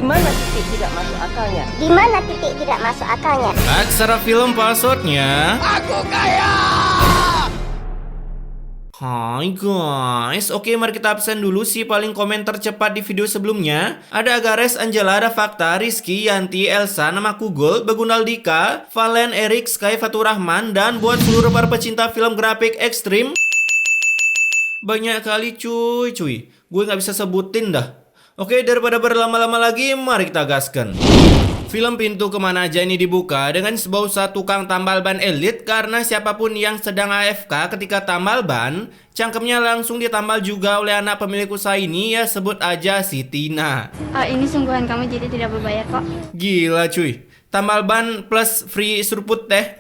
mana titik tidak masuk akalnya? Di mana titik tidak masuk akalnya? Aksara film passwordnya. Aku kaya! Hai guys, oke mari kita absen dulu si paling komen tercepat di video sebelumnya. Ada Agares, Angela, ada Fakta, Rizky, Yanti, Elsa, namaku Gold, Begunal Dika, Valen, Erik, Sky, Fatur Rahman, dan buat seluruh para pecinta film grafik ekstrim. Banyak kali cuy, gue nggak bisa sebutin dah. Oke, daripada berlama-lama lagi, mari kita gaskan. Film Pintu Kemana Aja ini dibuka dengan sebuah usaha tukang tambal ban elit karena siapapun yang sedang AFK ketika tambal ban, cangkemnya langsung ditambal juga oleh anak pemilik usaha ini, ya sebut aja si Tina. Ini sungguhan kamu jadi tidak berbayar kok. Gila cuy, tambal ban plus free seruput teh.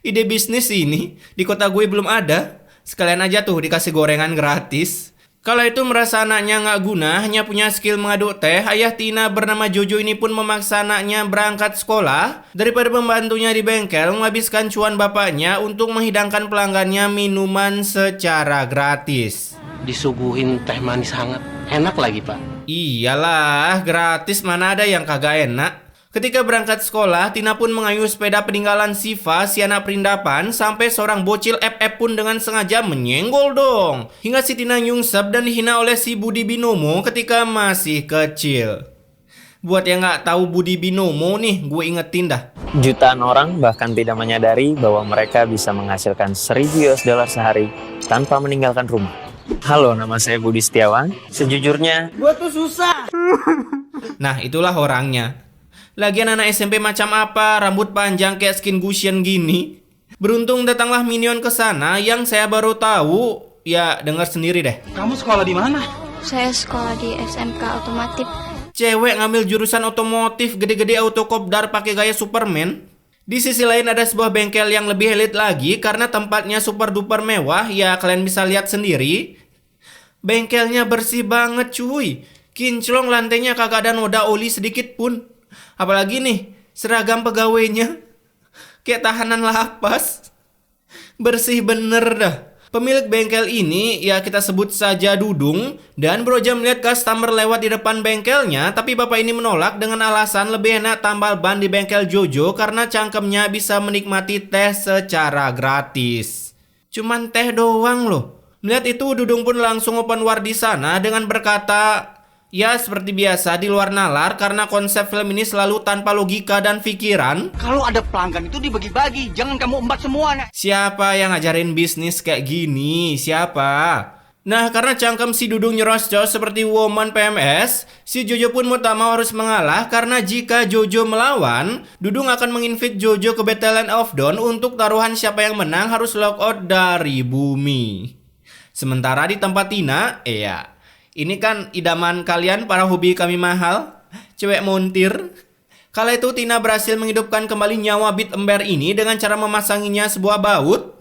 Ide bisnis ini di kota gue belum ada. Sekalian aja tuh dikasih gorengan gratis. Kala itu merasa anaknya nggak guna, hanya punya skill mengaduk teh, ayah Tina bernama Jojo ini pun memaksa anaknya berangkat sekolah. Daripada membantunya di bengkel, menghabiskan cuan bapaknya untuk menghidangkan pelanggannya minuman secara gratis. Disuguhin teh manis hangat. Enak lagi, Pak. Iyalah, gratis mana ada yang kagak enak. Ketika berangkat sekolah, Tina pun mengayuh sepeda peninggalan Siva, si anak perindapan, sampai seorang bocil FF pun dengan sengaja menyenggol dong. Hingga si Tina nyungsep dan dihina oleh si Budi Binomo ketika masih kecil. Buat yang nggak tahu Budi Binomo nih, gue ingetin dah. Jutaan orang bahkan tidak menyadari bahwa mereka bisa menghasilkan $1.000 sehari tanpa meninggalkan rumah. Halo, nama saya Budi Setiawan. Sejujurnya, Gue tuh susah. Nah, itulah orangnya. Lagian anak SMP macam apa, rambut panjang kayak skin Gusion gini. Beruntung datanglah Minion ke sana, yang saya baru tahu, ya dengar sendiri deh. Kamu sekolah di mana? Saya sekolah di SMK Otomotif. Cewek ngambil jurusan otomotif, gede-gede autokopdar pakai gaya Superman. Di sisi lain ada sebuah bengkel yang lebih elit lagi karena tempatnya super duper mewah, ya kalian bisa lihat sendiri. Bengkelnya bersih banget cuy. Kinclong, lantainya kagak ada noda oli sedikit pun. Apalagi nih, seragam pegawainya kayak tahanan lapas. Bersih bener dah. Pemilik bengkel ini, ya kita sebut saja Dudung, dan berusaha melihat customer lewat di depan bengkelnya, tapi bapak ini menolak dengan alasan lebih enak tambal ban di bengkel Jojo karena cangkemnya bisa menikmati teh secara gratis. Cuman teh doang loh. Melihat itu, Dudung pun langsung open war di sana dengan berkata, ya seperti biasa di luar nalar karena konsep film ini selalu tanpa logika dan pikiran. Kalau ada pelanggan itu dibagi-bagi, jangan kamu embat semuanya. Siapa yang ngajarin bisnis kayak gini? Siapa? Nah, karena cangkem si Dudung nyerocos seperti woman PMS, si Jojo pun mau tak mau harus mengalah karena jika Jojo melawan, Dudung akan menginvite Jojo ke Battleland of Dawn untuk taruhan siapa yang menang harus lockout dari bumi. Sementara di tempat Tina, ini kan idaman kalian para hobi kami mahal, cewek montir. Kala itu Tina berhasil menghidupkan kembali nyawa Bit Ember ini dengan cara memasanginya sebuah baut.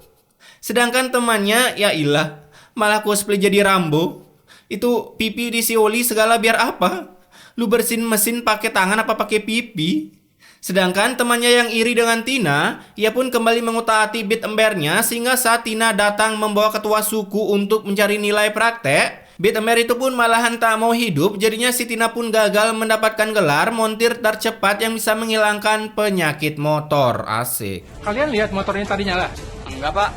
Sedangkan temannya, ya ilah, malah cosplay jadi Rambo. Itu pipi diisi oli segala biar apa? Lu bersihin mesin pakai tangan apa pakai pipi? Sedangkan temannya yang iri dengan Tina, ia pun kembali mengutak-atik Bit Embernya sehingga saat Tina datang membawa ketua suku untuk mencari nilai praktek, Bit Ember itu pun malahan tak mau hidup, jadinya si Tina pun gagal mendapatkan gelar montir tercepat yang bisa menghilangkan penyakit motor. Asik. Kalian lihat motornya tadi nyala? Enggak, Pak.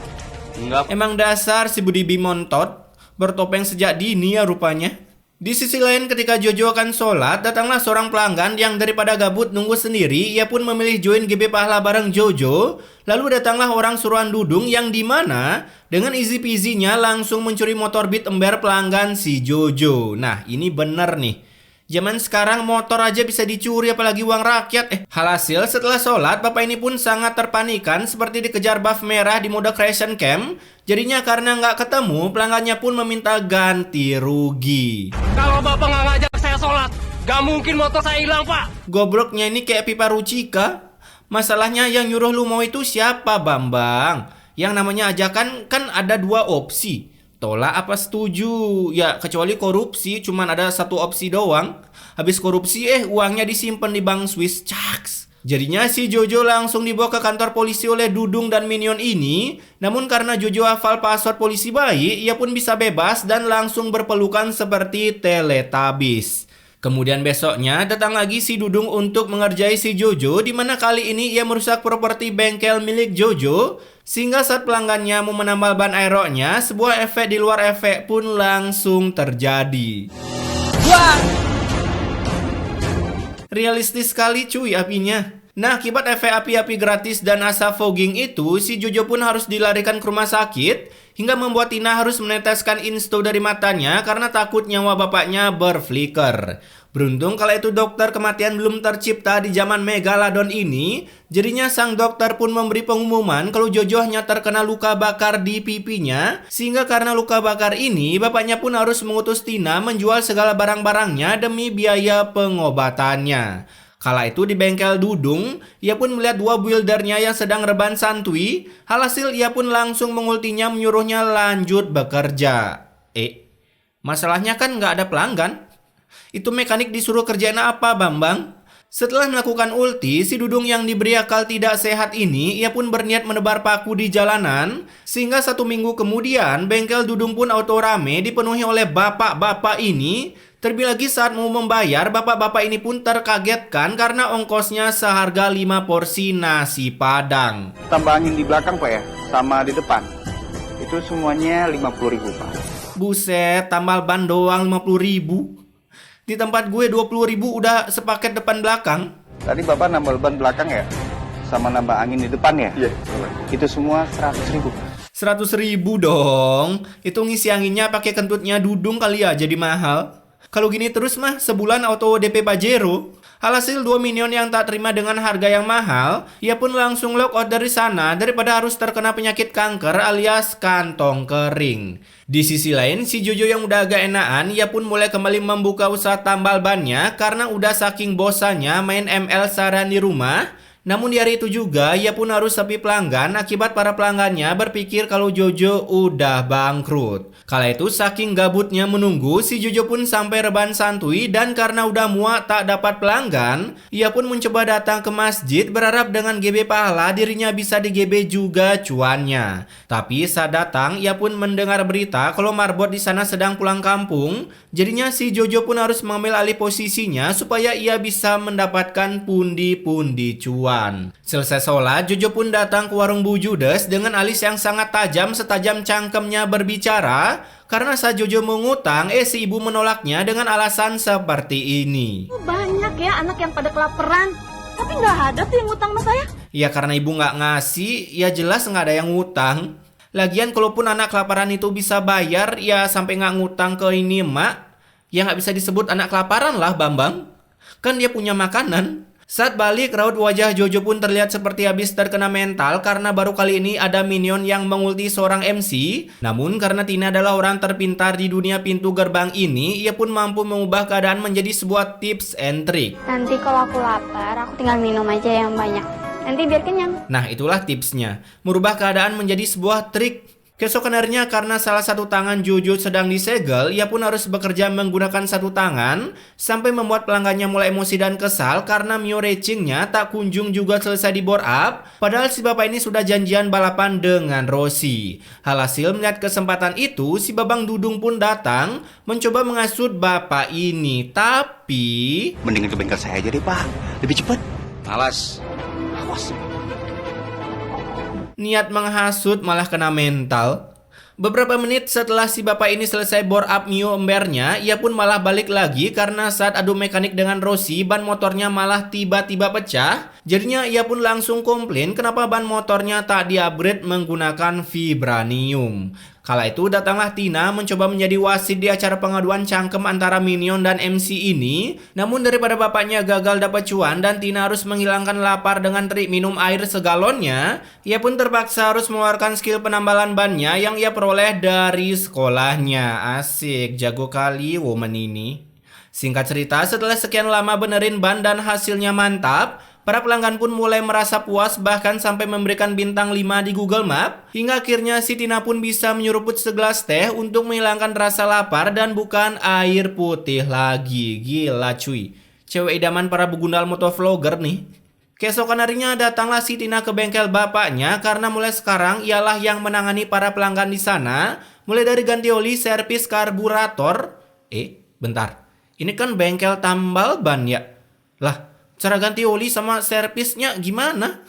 Enggak. Emang dasar si Budi Bimontot, bertopeng sejak dini ya rupanya. Di sisi lain ketika Jojo akan sholat, datanglah seorang pelanggan yang daripada gabut nunggu sendiri, ia pun memilih join GB Pahala bareng Jojo. Lalu datanglah orang suruhan Dudung yang dimana dengan easy peasy-nya langsung mencuri motor Bit Ember pelanggan si Jojo. Nah ini bener nih, zaman sekarang motor aja bisa dicuri apalagi uang rakyat. Hasil setelah sholat, bapak ini pun sangat terpanikan seperti dikejar buff merah di mode creation cam. Jadinya karena nggak ketemu, pelanggannya pun meminta ganti rugi. Kalau bapak nggak ngajak saya sholat, gak mungkin motor saya hilang, Pak. Gobloknya ini kayak pipa Rucika. Masalahnya yang nyuruh lu mau itu siapa, Bambang? Yang namanya ajakan kan ada dua opsi, tolak apa setuju. Ya kecuali korupsi, cuman ada satu opsi doang. Habis korupsi uangnya disimpan di bank Swiss. Caks. Jadinya si Jojo langsung dibawa ke kantor polisi oleh Dudung dan Minion ini. Namun karena Jojo hafal password polisi bayi, ia pun bisa bebas dan langsung berpelukan seperti Teletubbies. Kemudian besoknya datang lagi si Dudung untuk mengerjai si Jojo, di mana kali ini ia merusak properti bengkel milik Jojo, sehingga saat pelanggannya mau menambal ban aeroknya, sebuah efek di luar efek pun langsung terjadi. Wah! Realistis sekali cuy apinya. Nah, akibat efek api-api gratis dan asap fogging itu, si Jojo pun harus dilarikan ke rumah sakit, hingga membuat Tina harus meneteskan insto dari matanya karena takut nyawa bapaknya berflicker. Beruntung kala itu dokter kematian belum tercipta di zaman Megalodon ini, jadinya sang dokter pun memberi pengumuman kalau Jojo hanya terkena luka bakar di pipinya, sehingga karena luka bakar ini, bapaknya pun harus mengutus Tina menjual segala barang-barangnya demi biaya pengobatannya. Kala itu di bengkel Dudung, ia pun melihat dua buildernya yang sedang rebahan santuy. Alhasil ia pun langsung mengultinya menyuruhnya lanjut bekerja. Masalahnya kan nggak ada pelanggan. Itu mekanik disuruh kerjain apa, Bambang? Setelah melakukan ulti, si Dudung yang diberi akal tidak sehat ini, ia pun berniat menebar paku di jalanan. Sehingga 1 minggu kemudian, bengkel Dudung pun auto rame dipenuhi oleh bapak-bapak ini. Terlebih lagi saat mau membayar, bapak-bapak ini pun terkagetkan karena ongkosnya seharga 5 porsi nasi padang. Tambah angin di belakang Pak ya, sama di depan. Itu semuanya 50.000 Pak. Buset, tambal ban doang 50.000. Di tempat gue 20.000 udah sepaket depan belakang. Tadi Bapak nambal ban belakang ya? Sama nambah angin di depan ya? Iya. Itu semua 100.000 Pak. 100.000 dong. Itu ngisi anginnya pakai kentutnya Dudung kali ya, jadi mahal. Kalau gini terus mah sebulan auto DP Pajero. Alhasil 2 minion yang tak terima dengan harga yang mahal, ia pun langsung lock out dari sana daripada harus terkena penyakit kanker alias kantong kering. Di sisi lain, si Jojo yang udah agak enakan, ia pun mulai kembali membuka usaha tambal bannya karena udah saking bosannya main ML saran di rumah. Namun di hari itu juga, ia pun harus sepi pelanggan akibat para pelanggannya berpikir kalau Jojo udah bangkrut. Kala itu saking gabutnya menunggu, si Jojo pun sampai rebahan santuy dan karena udah muak tak dapat pelanggan, ia pun mencoba datang ke masjid berharap dengan GB pahala dirinya bisa di GB juga cuannya. Tapi saat datang, ia pun mendengar berita kalau Marbot di sana sedang pulang kampung, jadinya si Jojo pun harus mengambil alih posisinya supaya ia bisa mendapatkan pundi-pundi cuan. Selesai sholat, Jojo pun datang ke warung Bu Judes dengan alis yang sangat tajam setajam cangkemnya berbicara. Karena saat Jojo mau ngutang, si ibu menolaknya dengan alasan seperti ini. Banyak ya anak yang pada kelaparan, tapi nggak ada tuh yang ngutang sama saya. Ya karena ibu nggak ngasih, ya jelas nggak ada yang ngutang. Lagian kalaupun anak kelaparan itu bisa bayar, ya sampai nggak ngutang ke ini mak, ya nggak bisa disebut anak kelaparan lah Bambang. Kan dia punya makanan. Saat balik, raut wajah Jojo pun terlihat seperti habis terkena mental karena baru kali ini ada minion yang mengulti seorang MC. Namun karena Tina adalah orang terpintar di dunia pintu gerbang ini, ia pun mampu mengubah keadaan menjadi sebuah tips and trick. Nanti kalau aku lapar, aku tinggal minum aja yang banyak. Nanti biar kenyang. Nah itulah tipsnya, merubah keadaan menjadi sebuah trik. Keesokan harinya karena salah satu tangan Jojo sedang disegel, ia pun harus bekerja menggunakan satu tangan, sampai membuat pelanggannya mulai emosi dan kesal karena Mio racingnya tak kunjung juga selesai di bore up, padahal si bapak ini sudah janjian balapan dengan Rossi. Alhasil melihat kesempatan itu, si Babang Dudung pun datang mencoba menghasut bapak ini, tapi... Mendingan ke bengkel saya aja deh Pak, lebih cepat. Malas. Awas. Niat menghasut malah kena mental. Beberapa menit setelah si bapak ini selesai bore up Mio embernya, ia pun malah balik lagi karena saat adu mekanik dengan Rossi, ban motornya malah tiba-tiba pecah. Jadinya ia pun langsung komplain kenapa ban motornya tak di-upgrade menggunakan vibranium. Kala itu datanglah Tina mencoba menjadi wasit di acara pengaduan cangkem antara Minion dan MC ini. Namun daripada bapaknya gagal dapat cuan dan Tina harus menghilangkan lapar dengan trik minum air segalonnya, ia pun terpaksa harus mengeluarkan skill penambalan bannya yang ia peroleh dari sekolahnya. Asik, jago kali woman ini. Singkat cerita, setelah sekian lama benerin ban dan hasilnya mantap, para pelanggan pun mulai merasa puas bahkan sampai memberikan bintang 5 di Google Map. Hingga akhirnya si Tina pun bisa menyeruput segelas teh untuk menghilangkan rasa lapar dan bukan air putih lagi. Gila cuy, cewek idaman para begundal motovlogger nih. Keesokan harinya datanglah si Tina ke bengkel bapaknya karena mulai sekarang ialah yang menangani para pelanggan di sana. Mulai dari ganti oli, servis karburator. Bentar. Ini kan bengkel tambal ban ya. Lah, cara ganti oli sama servisnya gimana?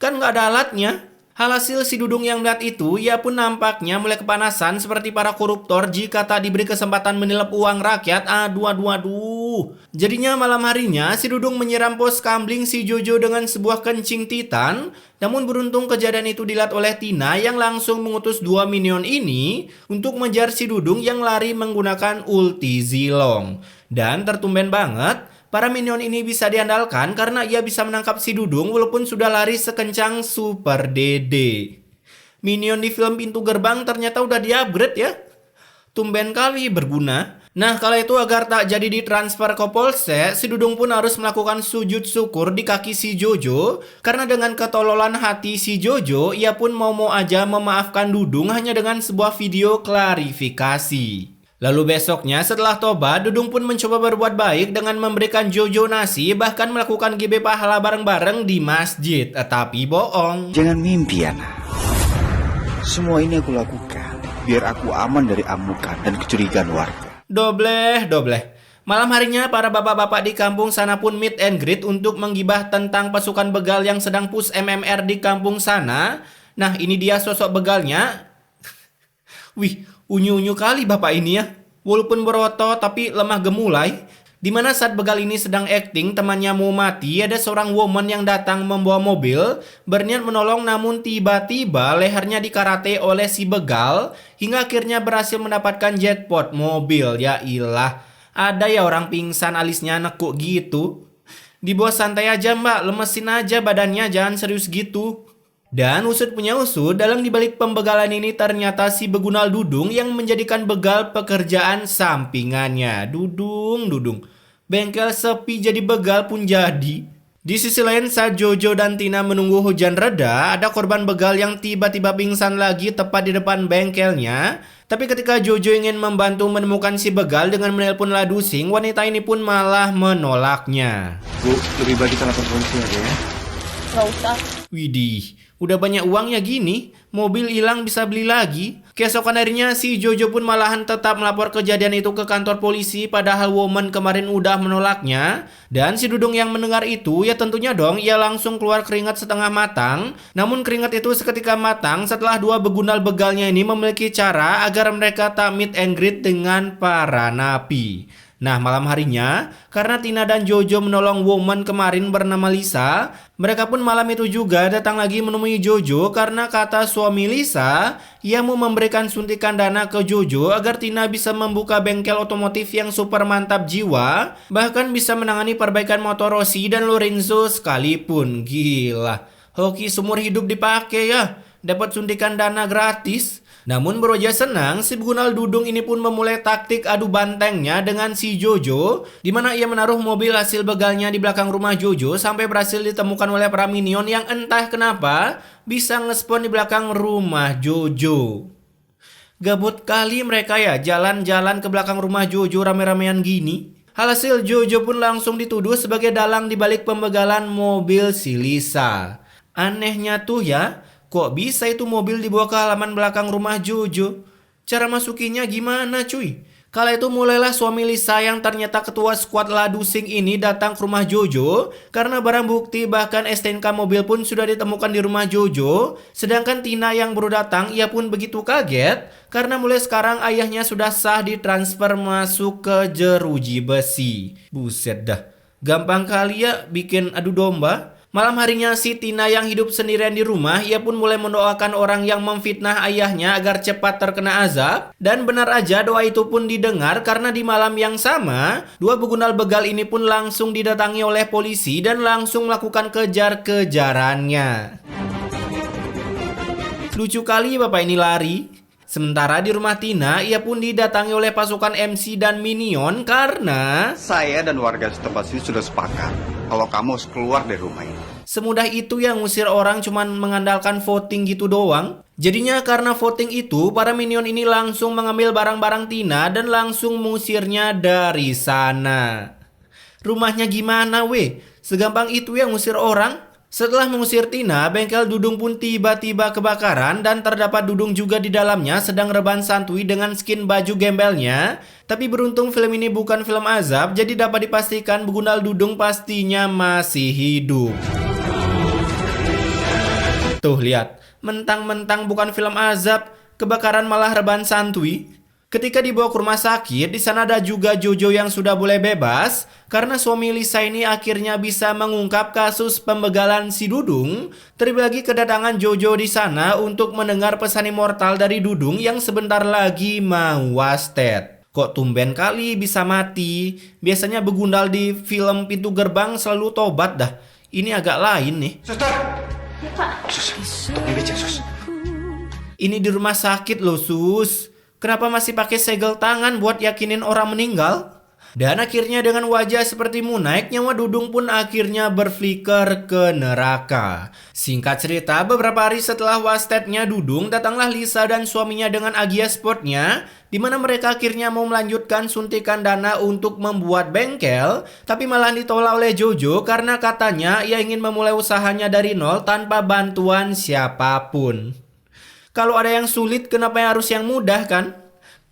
Kan nggak ada alatnya. Alhasil si Dudung yang melihat itu, ia pun nampaknya mulai kepanasan seperti para koruptor jika tak diberi kesempatan menilap uang rakyat. Aduh. Jadinya malam harinya si Dudung menyiram pos kamling si Jojo dengan sebuah kencing titan. Namun beruntung kejadian itu dilihat oleh Tina yang langsung mengutus 2 minion ini untuk mengejar si Dudung yang lari menggunakan ulti Zilong. Dan tertumben banget, para minion ini bisa diandalkan karena ia bisa menangkap si Dudung walaupun sudah lari sekencang Super Dede. Minion di film Pintu Gerbang ternyata udah di-upgrade ya. Tumben kali berguna. Nah, kala itu agar tak jadi ditransfer ke Polsek, si Dudung pun harus melakukan sujud syukur di kaki si Jojo. Karena dengan ketololan hati si Jojo, ia pun mau-mau aja memaafkan Dudung hanya dengan sebuah video klarifikasi. Lalu besoknya setelah tobat, Dudung pun mencoba berbuat baik dengan memberikan Jojo nasi, bahkan melakukan GB pahala bareng-bareng di masjid. Tapi bohong. Jangan mimpi, Ana. Semua ini aku lakukan biar aku aman dari amukan dan kecurigaan warga. Dobleh. Malam harinya para bapak-bapak di kampung sana pun meet and greet untuk menggibah tentang pasukan begal yang sedang push MMR di kampung sana. Nah, ini dia sosok begalnya. Wih, unyu-unyu kali bapak ini ya. Walaupun berotot tapi lemah gemulai. Dimana saat begal ini sedang acting temannya mau mati, ada seorang woman yang datang membawa mobil berniat menolong, namun tiba-tiba lehernya dikarate oleh si begal hingga akhirnya berhasil mendapatkan jackpot mobil. Ya ilah, ada ya orang pingsan alisnya nekuk gitu. Dibawa santai aja mbak, lemesin aja badannya, jangan serius gitu. Dan usut punya usut, dalam dibalik pembegalan ini ternyata si Begunal Dudung yang menjadikan begal pekerjaan sampingannya. Dudung. Bengkel sepi jadi begal pun jadi. Di sisi lain saat Jojo dan Tina menunggu hujan reda, ada korban begal yang tiba-tiba pingsan lagi tepat di depan bengkelnya. Tapi ketika Jojo ingin membantu menemukan si begal dengan menelpon ladusing, wanita ini pun malah menolaknya. Bu, lebih baik kita lapor polisi aja ya. Nggak usah. Widih, udah banyak uangnya gini, mobil hilang bisa beli lagi. Keesokan harinya si Jojo pun malahan tetap melapor kejadian itu ke kantor polisi, padahal woman kemarin udah menolaknya. Dan si Dudung yang mendengar itu, ya tentunya dong ia langsung keluar keringat setengah matang. Namun keringat itu seketika matang setelah 2 begunal begalnya ini memiliki cara agar mereka tak meet and greet dengan para napi. Nah, malam harinya, karena Tina dan Jojo menolong woman kemarin bernama Lisa, mereka pun malam itu juga datang lagi menemui Jojo karena kata suami Lisa, ia mau memberikan suntikan dana ke Jojo agar Tina bisa membuka bengkel otomotif yang super mantap jiwa, bahkan bisa menangani perbaikan motor Rossi dan Lorenzo sekalipun. Gila, hoki seumur hidup dipakai ya, dapat suntikan dana gratis. Namun beroja senang, si Begunal Dudung ini pun memulai taktik adu bantengnya dengan si Jojo, di mana ia menaruh mobil hasil begalnya di belakang rumah Jojo sampai berhasil ditemukan oleh para minion yang entah kenapa bisa nge-spawn di belakang rumah Jojo. Gabut kali mereka ya jalan-jalan ke belakang rumah Jojo rame-ramean gini. Hasil Jojo pun langsung dituduh sebagai dalang di balik pembegalan mobil si Lisa. Anehnya tuh ya, kok bisa itu mobil dibawa ke halaman belakang rumah Jojo? Cara masukinya gimana cuy? Kala itu mulailah suami Lisa yang ternyata ketua skuad ladusing ini datang ke rumah Jojo karena barang bukti bahkan STNK mobil pun sudah ditemukan di rumah Jojo. Sedangkan Tina yang baru datang ia pun begitu kaget karena mulai sekarang ayahnya sudah sah ditransfer masuk ke jeruji besi. Buset dah, gampang kali ya bikin adu domba. Malam harinya si Tina yang hidup sendirian di rumah, ia pun mulai mendoakan orang yang memfitnah ayahnya agar cepat terkena azab. Dan benar aja doa itu pun didengar karena di malam yang sama, 2 begunal begal ini pun langsung didatangi oleh polisi dan langsung melakukan kejar-kejarannya. Lucu kali bapak ini lari. Sementara di rumah Tina, ia pun didatangi oleh pasukan MC dan minion karena Saya dan warga setempat sini sudah sepakat kalau kamu harus keluar dari rumah ini. semudah itu yang ngusir orang cuman mengandalkan voting gitu doang. Jadinya karena voting itu, para minion ini langsung mengambil barang-barang Tina dan langsung mengusirnya dari sana. Rumahnya gimana weh? Segampang itu yang ngusir orang? Setelah mengusir Tina, bengkel Dudung pun tiba-tiba kebakaran dan terdapat Dudung juga di dalamnya sedang rebahan santuy dengan skin baju gembelnya. Tapi beruntung film ini bukan film azab, jadi dapat dipastikan begundal Dudung pastinya masih hidup. Tuh lihat, mentang-mentang bukan film azab, kebakaran malah rebahan santuy. Ketika dibawa ke rumah sakit, di sana ada juga Jojo yang sudah boleh bebas karena suami Lisa ini akhirnya bisa mengungkap kasus pembegalan si Dudung. Terlebih lagi kedatangan Jojo di sana untuk mendengar pesan immortal dari Dudung yang sebentar lagi mau wasted. Kok tumben kali bisa mati? Biasanya begundal di film Pintu Gerbang selalu tobat dah. Ini agak lain nih. Ini di rumah sakit loh, Sus. Kenapa masih pakai segel tangan buat yakinin orang meninggal? Dan akhirnya dengan wajah seperti Munaik, nyawa Dudung pun akhirnya berflicker ke neraka. Singkat cerita, beberapa hari setelah wastednya Dudung, datanglah Lisa dan suaminya dengan Agia Sportnya, di mana mereka akhirnya mau melanjutkan suntikan dana untuk membuat bengkel, tapi malah ditolak oleh Jojo karena katanya ia ingin memulai usahanya dari nol tanpa bantuan siapapun. Kalau ada yang sulit, kenapa harus yang mudah kan?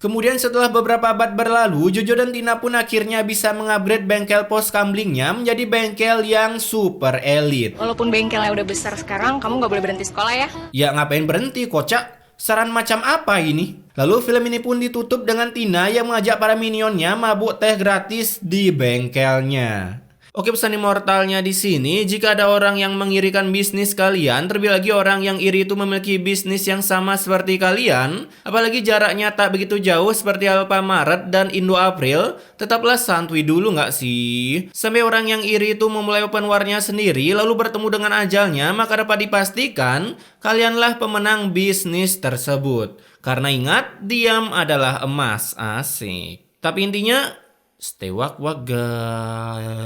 Kemudian setelah beberapa abad berlalu, Jojo dan Tina pun akhirnya bisa mengupgrade bengkel pos kamblingnya menjadi bengkel yang super elit. Walaupun bengkelnya udah besar sekarang, kamu nggak boleh berhenti sekolah ya? Ya ngapain berhenti, kocak? Saran macam apa ini? Lalu film ini pun ditutup dengan Tina yang mengajak para minionnya mabuk teh gratis di bengkelnya. Oke, pesan immortalnya di sini, jika ada orang yang mengirikan bisnis kalian, terlebih lagi orang yang iri itu memiliki bisnis yang sama seperti kalian, apalagi jaraknya tak begitu jauh seperti Alfamart dan Indo April, tetaplah santuy dulu nggak sih? Sampai orang yang iri itu memulai open war-nya sendiri, lalu bertemu dengan ajalnya, maka dapat dipastikan kalianlah pemenang bisnis tersebut. Karena ingat, diam adalah emas, asik. Tapi intinya, stay wak-wak guys.